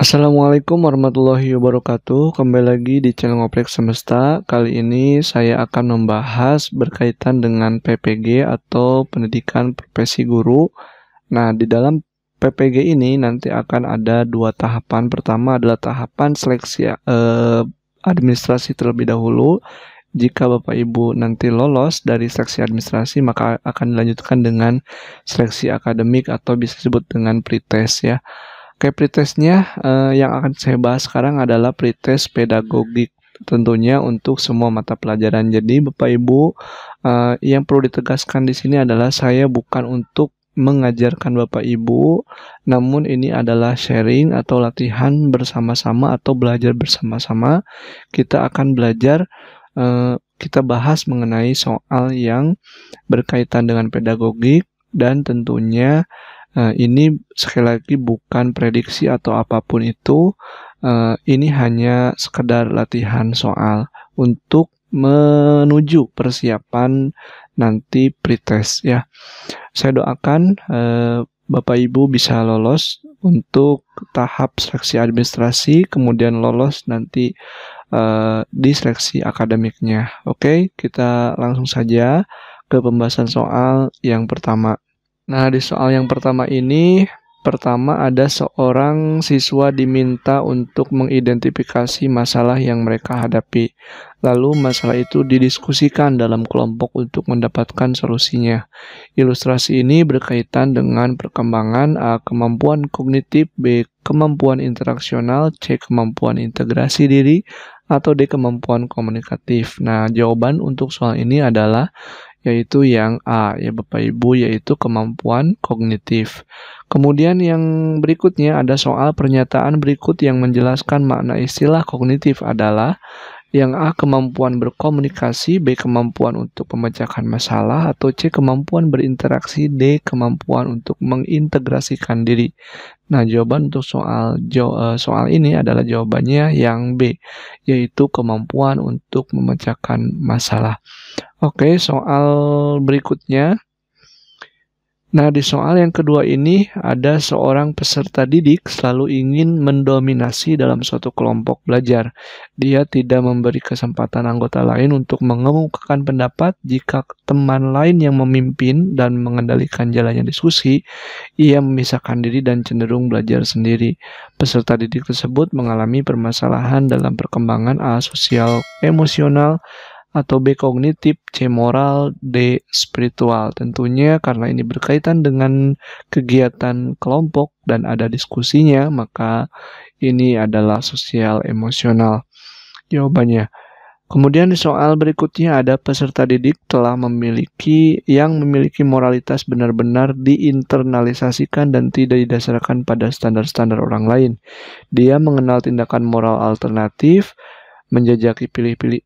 Assalamualaikum warahmatullahi wabarakatuh. Kembali lagi di channel Ngoprek Semesta. Kali ini saya akan membahas berkaitan dengan PPG atau Pendidikan Profesi Guru. Nah, di dalam PPG ini nanti akan ada dua tahapan. Pertama adalah tahapan seleksi administrasi terlebih dahulu. Jika Bapak Ibu nanti lolos dari seleksi administrasi, maka akan dilanjutkan dengan seleksi akademik atau bisa disebut dengan pretest ya. Oke, pretestnya yang akan saya bahas sekarang adalah pretest pedagogik. Tentunya untuk semua mata pelajaran. Jadi Bapak Ibu, yang perlu ditegaskan di sini adalah saya bukan untuk mengajarkan Bapak Ibu, namun ini adalah sharing atau latihan bersama-sama atau belajar bersama-sama. Kita akan belajar, kita bahas mengenai soal yang berkaitan dengan pedagogik dan tentunya ini sekali lagi bukan prediksi atau apapun itu, ini hanya sekedar latihan soal untuk menuju persiapan nanti pretest ya. Saya doakan Bapak Ibu bisa lolos untuk tahap seleksi administrasi, kemudian lolos nanti di seleksi akademiknya. Oke, kita langsung saja ke pembahasan soal yang pertama. Nah, di soal yang pertama ini, pertama ada seorang siswa diminta untuk mengidentifikasi masalah yang mereka hadapi. Lalu masalah itu didiskusikan dalam kelompok untuk mendapatkan solusinya. Ilustrasi ini berkaitan dengan perkembangan A. Kemampuan kognitif, B. Kemampuan interaksional, C. Kemampuan integrasi diri, atau D. Kemampuan komunikatif. Nah, jawaban untuk soal ini adalah yaitu yang A ya Bapak Ibu, yaitu kemampuan kognitif. Kemudian yang berikutnya ada soal pernyataan berikut yang menjelaskan makna istilah kognitif adalah yang A. Kemampuan berkomunikasi, B. Kemampuan untuk memecahkan masalah, atau C. Kemampuan berinteraksi, D. Kemampuan untuk mengintegrasikan diri. Nah, jawaban untuk soal ini adalah jawabannya yang B, yaitu kemampuan untuk memecahkan masalah. Oke, soal berikutnya. Nah, di soal yang kedua ini ada seorang peserta didik selalu ingin mendominasi dalam suatu kelompok belajar. Dia tidak memberi kesempatan anggota lain untuk mengemukakan pendapat. Jika teman lain yang memimpin dan mengendalikan jalannya diskusi, ia memisahkan diri dan cenderung belajar sendiri. Peserta didik tersebut mengalami permasalahan dalam perkembangan A. Sosial emosional, atau B. Kognitif, C. Moral, D. Spiritual. Tentunya karena ini berkaitan dengan kegiatan kelompok dan ada diskusinya, maka ini adalah sosial emosional jawabannya. Kemudian di soal berikutnya ada peserta didik telah memiliki moralitas benar-benar diinternalisasikan dan tidak didasarkan pada standar-standar orang lain. Dia mengenal tindakan moral alternatif, menjajaki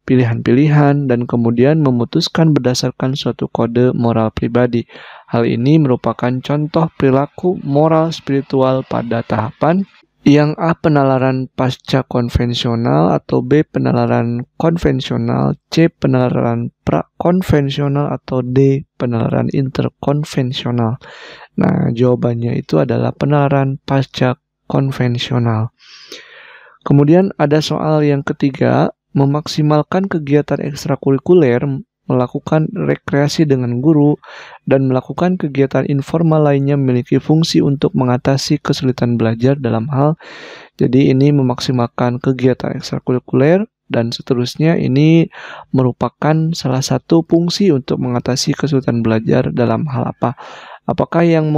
pilihan-pilihan, dan kemudian memutuskan berdasarkan suatu kode moral pribadi. Hal ini merupakan contoh perilaku moral spiritual pada tahapan yang A. Penalaran pasca konvensional, atau B. Penalaran konvensional, C. Penalaran pra-konvensional, atau D. Penalaran interkonvensional. Nah, jawabannya itu adalah penalaran pasca konvensional. Kemudian ada soal yang ketiga, memaksimalkan kegiatan ekstrakurikuler, melakukan rekreasi dengan guru, dan melakukan kegiatan informal lainnya memiliki fungsi untuk mengatasi kesulitan belajar dalam hal. Jadi ini memaksimalkan kegiatan ekstrakurikuler dan seterusnya, ini merupakan salah satu fungsi untuk mengatasi kesulitan belajar dalam hal apa? Apakah yang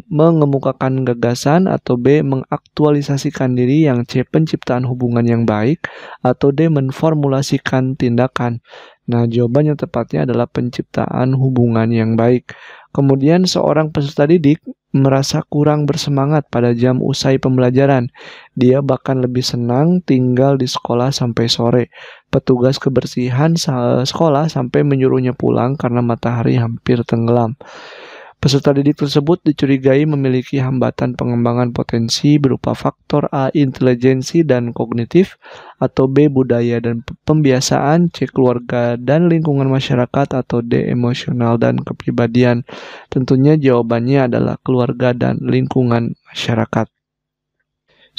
mengemukakan gagasan, atau B. mengaktualisasikan diri, yang C. penciptaan hubungan yang baik, atau D. menformulasikan tindakan. Nah, jawaban yang tepatnya adalah penciptaan hubungan yang baik. Kemudian seorang peserta didik merasa kurang bersemangat pada jam usai pembelajaran. Dia bahkan lebih senang tinggal di sekolah sampai sore. Petugas kebersihan sekolah sampai menyuruhnya pulang karena matahari hampir tenggelam. Peserta didik tersebut dicurigai memiliki hambatan pengembangan potensi berupa faktor A. Intelijensi dan kognitif, atau B. Budaya dan pembiasaan, C. Keluarga dan lingkungan masyarakat, atau D. Emosional dan kepribadian. Tentunya jawabannya adalah keluarga dan lingkungan masyarakat.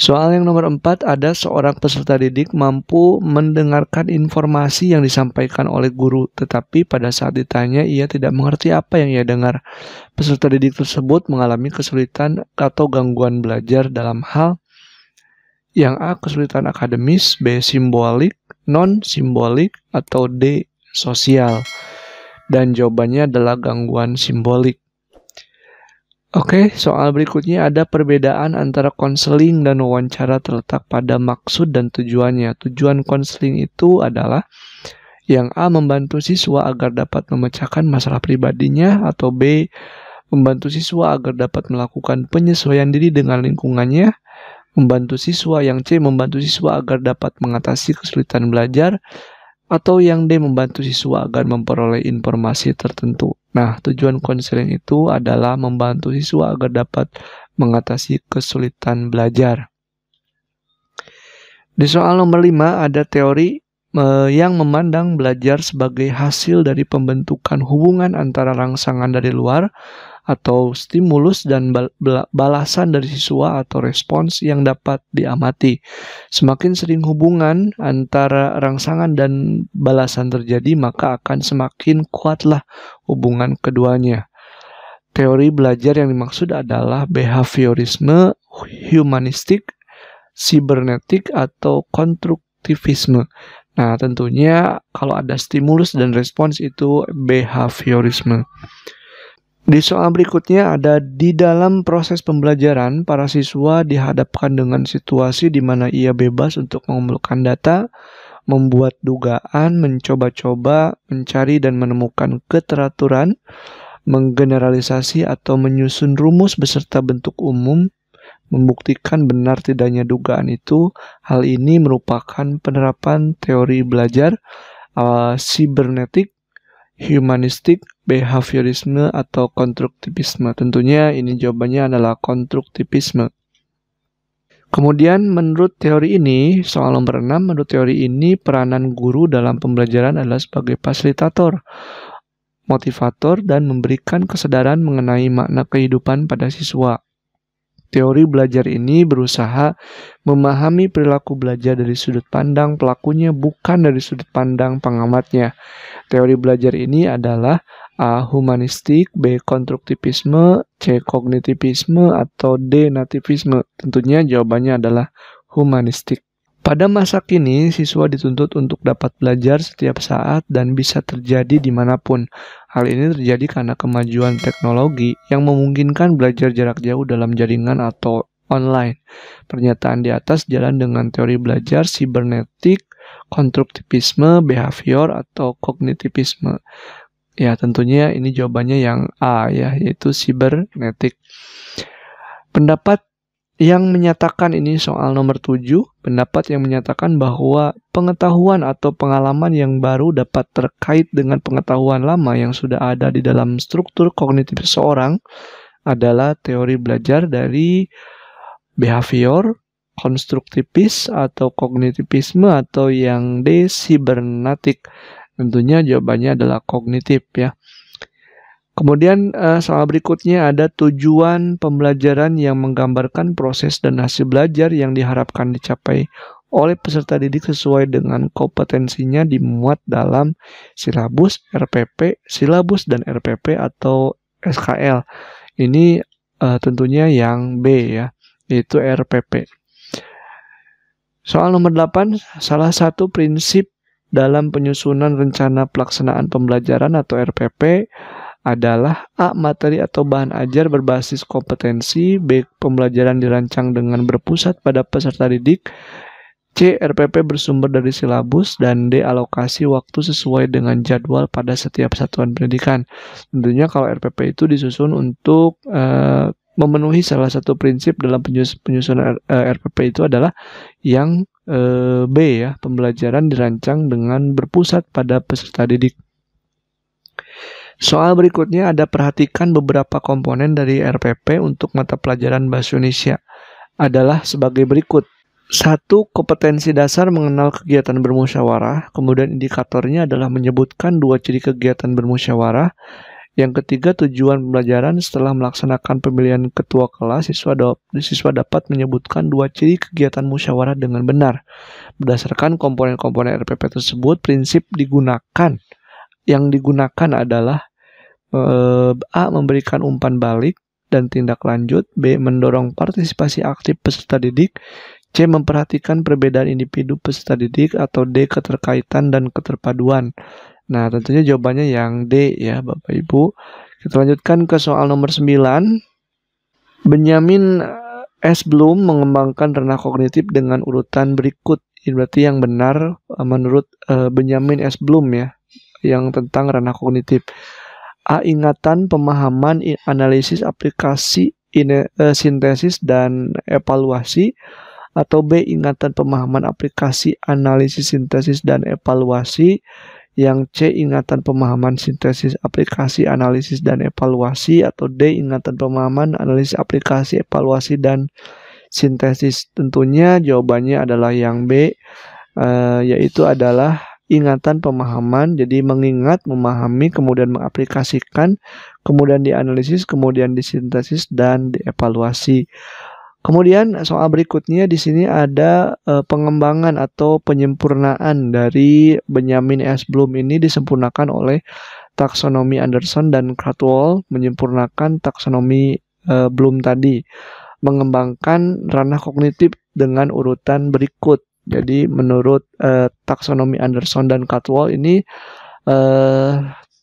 Soal yang nomor 4, ada seorang peserta didik mampu mendengarkan informasi yang disampaikan oleh guru, tetapi pada saat ditanya ia tidak mengerti apa yang ia dengar. Peserta didik tersebut mengalami kesulitan atau gangguan belajar dalam hal yang A. Kesulitan akademis, B. Simbolik, non-simbolik, atau D. Sosial. Dan jawabannya adalah gangguan simbolik. Oke, soal berikutnya ada perbedaan antara konseling dan wawancara terletak pada maksud dan tujuannya. Tujuan konseling itu adalah yang A. membantu siswa agar dapat memecahkan masalah pribadinya, atau B. membantu siswa agar dapat melakukan penyesuaian diri dengan lingkungannya, membantu siswa, yang C. membantu siswa agar dapat mengatasi kesulitan belajar, atau yang D. membantu siswa agar memperoleh informasi tertentu. Nah, tujuan konseling itu adalah membantu siswa agar dapat mengatasi kesulitan belajar. Di soal nomor 5 ada teori yang memandang belajar sebagai hasil dari pembentukan hubungan antara rangsangan dari luar atau stimulus dan balasan dari siswa atau respons yang dapat diamati. Semakin sering hubungan antara rangsangan dan balasan terjadi, maka akan semakin kuatlah hubungan keduanya. Teori belajar yang dimaksud adalah behaviorisme, humanistik, sibernetik, atau konstruktivisme. Nah, tentunya kalau ada stimulus dan respons itu behaviorisme. Di soal berikutnya ada di dalam proses pembelajaran, para siswa dihadapkan dengan situasi di mana ia bebas untuk mengumpulkan data, membuat dugaan, mencoba-coba, mencari dan menemukan keteraturan, menggeneralisasi atau menyusun rumus beserta bentuk umum, membuktikan benar tidaknya dugaan itu. Hal ini merupakan penerapan teori belajar sibernetik, humanistik, behaviorisme, atau konstruktivisme. Tentunya ini jawabannya adalah konstruktivisme. Kemudian menurut teori ini, soal nomor 6, menurut teori ini peranan guru dalam pembelajaran adalah sebagai fasilitator, motivator, dan memberikan kesadaran mengenai makna kehidupan pada siswa. Teori belajar ini berusaha memahami perilaku belajar dari sudut pandang pelakunya, bukan dari sudut pandang pengamatnya. Teori belajar ini adalah A. humanistik, B. konstruktivisme, C. kognitivisme, atau D. nativisme. Tentunya jawabannya adalah humanistik. Pada masa kini, siswa dituntut untuk dapat belajar setiap saat dan bisa terjadi dimanapun. Hal ini terjadi karena kemajuan teknologi yang memungkinkan belajar jarak jauh dalam jaringan atau online. Pernyataan di atas jalan dengan teori belajar sibernetik, konstruktivisme, behavior, atau kognitivisme. Ya, tentunya ini jawabannya yang A ya, yaitu sibernetik. Pendapat yang menyatakan ini soal nomor 7, pendapat yang menyatakan bahwa pengetahuan atau pengalaman yang baru dapat terkait dengan pengetahuan lama yang sudah ada di dalam struktur kognitif seseorang adalah teori belajar dari behavior, konstruktivis, atau kognitivisme, atau yang D, sibernetik. Tentunya jawabannya adalah kognitif ya. Kemudian soal berikutnya ada tujuan pembelajaran yang menggambarkan proses dan hasil belajar yang diharapkan dicapai oleh peserta didik sesuai dengan kompetensinya dimuat dalam silabus, RPP, silabus dan RPP atau SKL. Ini tentunya yang B ya, yaitu RPP. Soal nomor 8, salah satu prinsip dalam penyusunan rencana pelaksanaan pembelajaran atau RPP adalah A. materi atau bahan ajar berbasis kompetensi, B. pembelajaran dirancang dengan berpusat pada peserta didik, C. RPP bersumber dari silabus, dan D. alokasi waktu sesuai dengan jadwal pada setiap satuan pendidikan. Tentunya kalau RPP itu disusun untuk memenuhi salah satu prinsip dalam penyusunan RPP itu adalah yang B ya, pembelajaran dirancang dengan berpusat pada peserta didik. Soal berikutnya ada perhatikan beberapa komponen dari RPP untuk mata pelajaran Bahasa Indonesia adalah sebagai berikut. 1. Kompetensi dasar mengenal kegiatan bermusyawarah. Kemudian indikatornya adalah menyebutkan 2 ciri kegiatan bermusyawarah. Yang ketiga, tujuan pembelajaran. Setelah melaksanakan pemilihan ketua kelas, siswa dapat menyebutkan 2 ciri kegiatan musyawarah dengan benar. Berdasarkan komponen-komponen RPP tersebut, prinsip yang digunakan adalah A. Memberikan umpan balik dan tindak lanjut. B. Mendorong partisipasi aktif peserta didik. C. Memperhatikan perbedaan individu peserta didik. Atau D. Keterkaitan dan keterpaduan. Nah, tentunya jawabannya yang D ya, Bapak Ibu. Kita lanjutkan ke soal nomor 9. Benyamin S. Bloom mengembangkan ranah kognitif dengan urutan berikut. Ini berarti yang benar menurut Benyamin S. Bloom ya, yang tentang ranah kognitif. A. Ingatan, pemahaman, analisis, aplikasi, sintesis, dan evaluasi. Atau B. Ingatan, pemahaman, aplikasi, analisis, sintesis, dan evaluasi. Yang C. Ingatan, pemahaman, sintesis, aplikasi, analisis, dan evaluasi. Atau D. Ingatan, pemahaman, analisis, aplikasi, evaluasi, dan sintesis. Tentunya jawabannya adalah yang B, yaitu adalah ingatan, pemahaman. Jadi mengingat, memahami, kemudian mengaplikasikan, kemudian dianalisis, kemudian disintesis, dan dievaluasi. Kemudian soal berikutnya di sini ada pengembangan atau penyempurnaan dari Benyamin S. Bloom ini disempurnakan oleh taksonomi Anderson dan Krathwohl. Menyempurnakan taksonomi Bloom tadi, mengembangkan ranah kognitif dengan urutan berikut. Jadi menurut taksonomi Anderson dan Krathwohl ini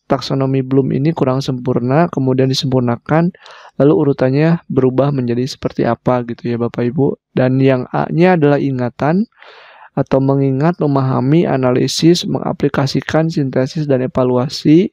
taksonomi Bloom ini kurang sempurna, kemudian disempurnakan, lalu urutannya berubah menjadi seperti apa gitu ya Bapak Ibu. Dan yang A-nya adalah ingatan atau mengingat, memahami, analisis, mengaplikasikan, sintesis, dan evaluasi.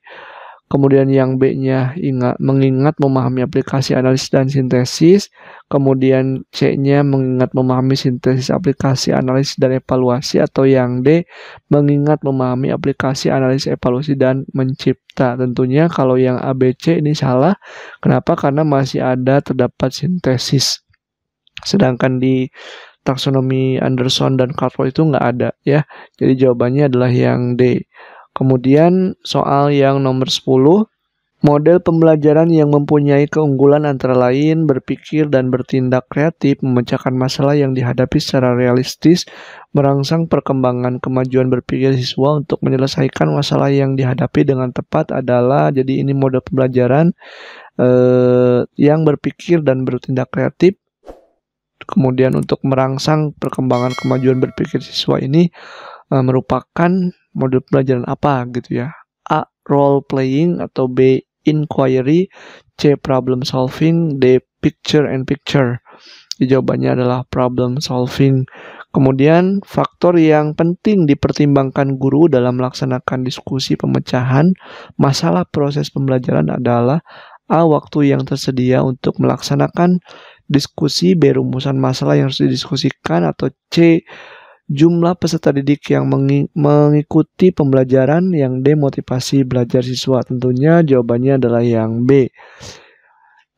Kemudian yang B-nya mengingat, memahami, aplikasi, analisis, dan sintesis. Kemudian C-nya mengingat, memahami, sintesis, aplikasi, analisis, dan evaluasi. Atau yang D, mengingat, memahami, aplikasi, analisis, evaluasi, dan mencipta. Tentunya kalau yang A, B, C ini salah. Kenapa? Karena masih terdapat sintesis. Sedangkan di taksonomi Anderson dan Krathwohl itu nggak ada ya. Jadi jawabannya adalah yang D. Kemudian soal yang nomor 10, model pembelajaran yang mempunyai keunggulan antara lain berpikir dan bertindak kreatif, memecahkan masalah yang dihadapi secara realistis, merangsang perkembangan kemajuan berpikir siswa untuk menyelesaikan masalah yang dihadapi dengan tepat adalah, jadi ini model pembelajaran yang berpikir dan bertindak kreatif. Kemudian untuk merangsang perkembangan kemajuan berpikir siswa ini merupakan model pelajaran apa gitu ya. A. Role playing. Atau B. Inquiry. C. Problem solving. D. Picture and picture. Jawabannya adalah problem solving. Kemudian faktor yang penting dipertimbangkan guru dalam melaksanakan diskusi pemecahan masalah proses pembelajaran adalah A. Waktu yang tersedia untuk melaksanakan diskusi. B. Rumusan masalah yang harus didiskusikan. Atau C. Jumlah peserta didik yang mengikuti pembelajaran. Yang D. Motivasi belajar siswa. Tentunya jawabannya adalah yang B.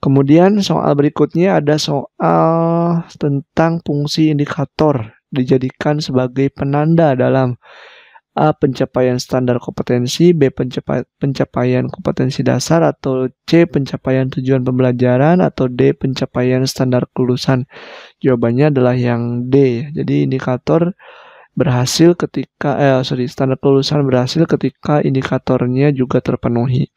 Kemudian soal berikutnya ada soal tentang fungsi indikator dijadikan sebagai penanda dalam A. Pencapaian standar kompetensi. B. Pencapaian kompetensi dasar. Atau C. Pencapaian tujuan pembelajaran. Atau D. Pencapaian standar kelulusan. Jawabannya adalah yang D. Jadi indikator berhasil ketika standar kelulusan berhasil ketika indikatornya juga terpenuhi.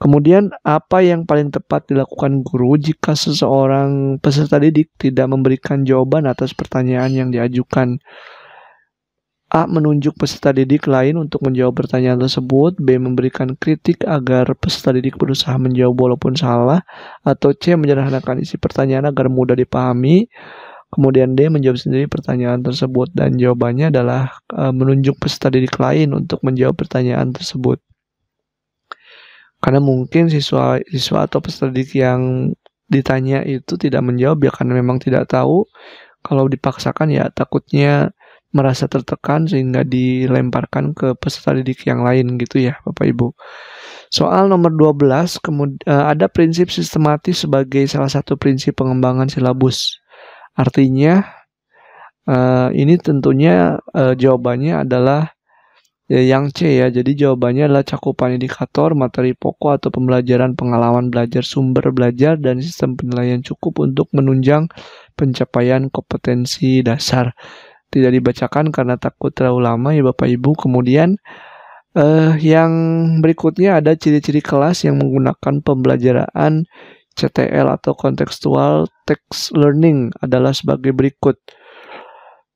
Kemudian apa yang paling tepat dilakukan guru jika seseorang peserta didik tidak memberikan jawaban atas pertanyaan yang diajukan? A. Menunjuk peserta didik lain untuk menjawab pertanyaan tersebut. B. Memberikan kritik agar peserta didik berusaha menjawab walaupun salah. Atau C. Menyederhanakan isi pertanyaan agar mudah dipahami. Kemudian D. Menjawab sendiri pertanyaan tersebut. Dan jawabannya adalah menunjuk peserta didik lain untuk menjawab pertanyaan tersebut. Karena mungkin siswa atau peserta didik yang ditanya itu tidak menjawab ya karena memang tidak tahu. Kalau dipaksakan ya takutnya merasa tertekan sehingga dilemparkan ke peserta didik yang lain gitu ya Bapak Ibu. Soal nomor 12, ada prinsip sistematis sebagai salah satu prinsip pengembangan silabus. Artinya ini tentunya jawabannya adalah Ya, yang C ya. Jadi jawabannya adalah cakupan indikator, materi pokok atau pembelajaran, pengalaman belajar, sumber belajar, dan sistem penilaian cukup untuk menunjang pencapaian kompetensi dasar. Tidak dibacakan karena takut terlalu lama ya Bapak Ibu. Kemudian yang berikutnya ada ciri-ciri kelas yang menggunakan pembelajaran CTL atau contextual text learning adalah sebagai berikut.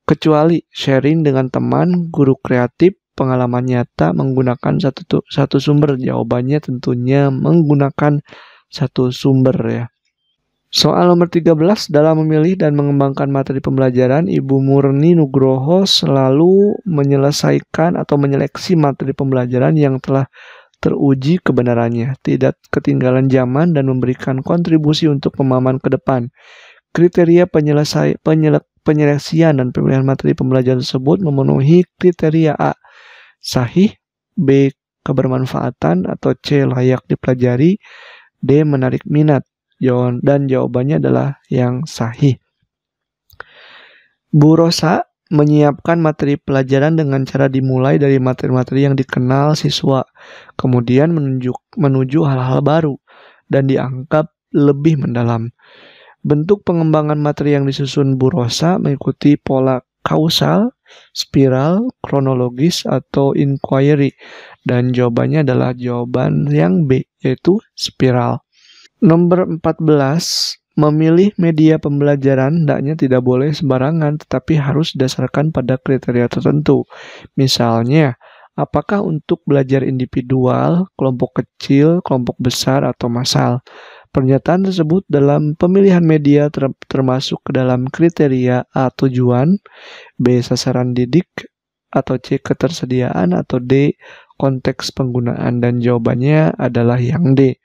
Kecuali sharing dengan teman, guru kreatif, pengalaman nyata menggunakan satu sumber. Jawabannya tentunya menggunakan satu sumber ya. Soal nomor 13, dalam memilih dan mengembangkan materi pembelajaran, Ibu Murni Nugroho selalu menyelesaikan atau menyeleksi materi pembelajaran yang telah teruji kebenarannya, tidak ketinggalan zaman dan memberikan kontribusi untuk pemahaman ke depan. Kriteria penyeleksian dan pemilihan materi pembelajaran tersebut memenuhi kriteria A, sahih, B, kebermanfaatan, atau C, layak dipelajari, D, menarik minat. Dan jawabannya adalah yang sahih. Bu Rosa menyiapkan materi pelajaran dengan cara dimulai dari materi-materi yang dikenal siswa, kemudian menuju hal-hal baru dan dianggap lebih mendalam. Bentuk pengembangan materi yang disusun Bu Rosa mengikuti pola kausal, spiral, kronologis, atau inquiry, dan jawabannya adalah jawaban yang B, yaitu spiral. Nomor 14, memilih media pembelajaran hendaknya tidak boleh sembarangan, tetapi harus didasarkan pada kriteria tertentu. Misalnya, apakah untuk belajar individual, kelompok kecil, kelompok besar, atau massal? Pernyataan tersebut dalam pemilihan media termasuk ke dalam kriteria A, tujuan, B, sasaran didik, atau C, ketersediaan, atau D, konteks penggunaan, dan jawabannya adalah yang D.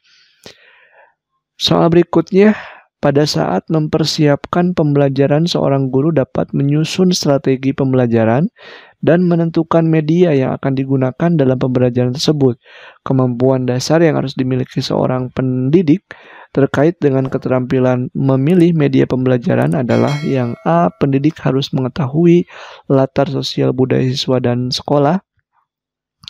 Soal berikutnya, pada saat mempersiapkan pembelajaran, seorang guru dapat menyusun strategi pembelajaran dan menentukan media yang akan digunakan dalam pembelajaran tersebut. Kemampuan dasar yang harus dimiliki seorang pendidik terkait dengan keterampilan memilih media pembelajaran adalah yang A, pendidik harus mengetahui latar sosial budaya siswa dan sekolah.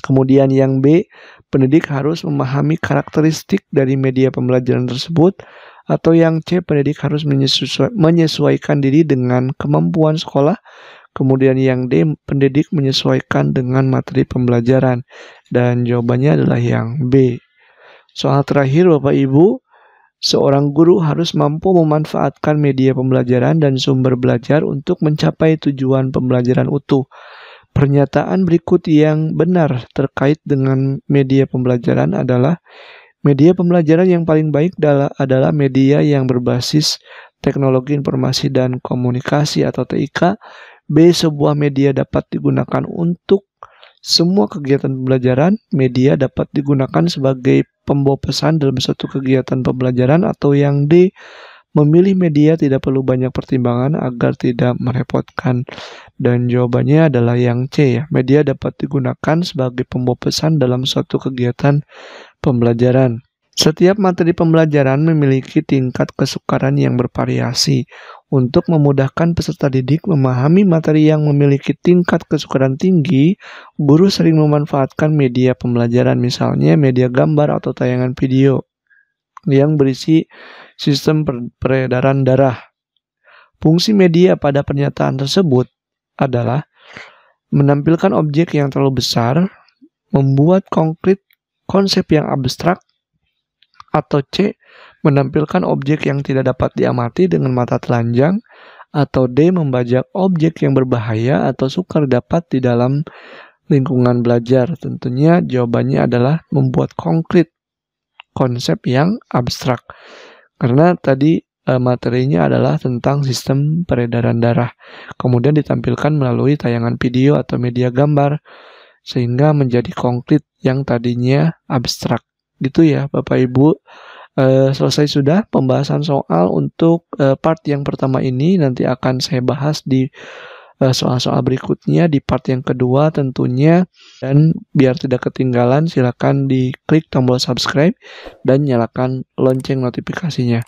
Kemudian yang B, pendidik harus memahami karakteristik dari media pembelajaran tersebut. Atau yang C, pendidik harus menyesuaikan diri dengan kemampuan sekolah. Kemudian yang D, pendidik menyesuaikan dengan materi pembelajaran. Dan jawabannya adalah yang B. Soal terakhir Bapak Ibu, seorang guru harus mampu memanfaatkan media pembelajaran dan sumber belajar untuk mencapai tujuan pembelajaran utuh. Pernyataan berikut yang benar terkait dengan media pembelajaran adalah media pembelajaran yang paling baik adalah media yang berbasis teknologi informasi dan komunikasi atau TIK. B, sebuah media dapat digunakan untuk semua kegiatan pembelajaran. Media dapat digunakan sebagai pembawa pesan dalam suatu kegiatan pembelajaran. Atau yang D, memilih media tidak perlu banyak pertimbangan agar tidak merepotkan. Dan jawabannya adalah yang C ya. Media dapat digunakan sebagai pembawa pesan dalam suatu kegiatan pembelajaran. Setiap materi pembelajaran memiliki tingkat kesukaran yang bervariasi. Untuk memudahkan peserta didik memahami materi yang memiliki tingkat kesukaran tinggi, guru sering memanfaatkan media pembelajaran, misalnya media gambar atau tayangan video yang berisi sistem peredaran darah. Fungsi media pada pernyataan tersebut adalah menampilkan objek yang terlalu besar, membuat konkret konsep yang abstrak, atau C, menampilkan objek yang tidak dapat diamati dengan mata telanjang, atau D, membajak objek yang berbahaya atau sukar didapat di dalam lingkungan belajar. Tentunya jawabannya adalah membuat konkret konsep yang abstrak. Karena tadi materinya adalah tentang sistem peredaran darah. Kemudian ditampilkan melalui tayangan video atau media gambar sehingga menjadi konkret yang tadinya abstrak. Gitu ya Bapak Ibu. Selesai sudah pembahasan soal untuk part yang pertama ini. Nanti akan saya bahas di soal-soal berikutnya di part yang kedua tentunya. Dan biar tidak ketinggalan silakan diklik tombol subscribe dan nyalakan lonceng notifikasinya.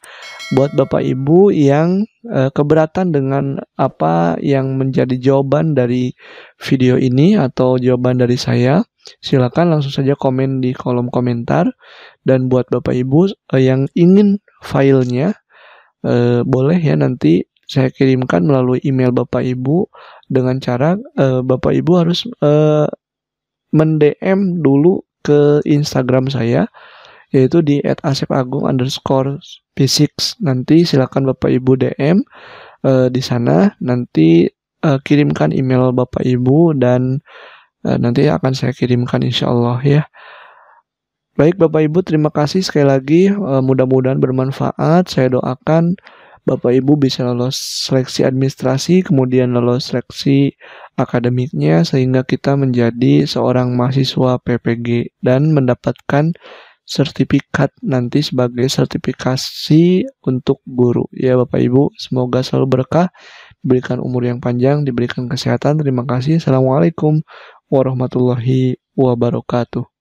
Buat Bapak Ibu yang keberatan dengan apa yang menjadi jawaban dari video ini atau jawaban dari saya, silakan langsung saja komen di kolom komentar. Dan buat Bapak Ibu yang ingin filenya, boleh ya nanti saya kirimkan melalui email Bapak Ibu dengan cara Bapak Ibu harus men-DM dulu ke Instagram saya, yaitu di @asepagung_p6. Nanti silakan Bapak Ibu DM di sana, nanti kirimkan email Bapak Ibu dan nanti akan saya kirimkan insya Allah ya. Baik Bapak Ibu, terima kasih sekali lagi, mudah-mudahan bermanfaat. Saya doakan Bapak Ibu bisa lolos seleksi administrasi, kemudian lolos seleksi akademiknya, sehingga kita menjadi seorang mahasiswa PPG dan mendapatkan sertifikat nanti sebagai sertifikasi untuk guru. Ya Bapak Ibu, semoga selalu berkah, diberikan umur yang panjang, diberikan kesehatan. Terima kasih. Assalamualaikum warahmatullahi wabarakatuh.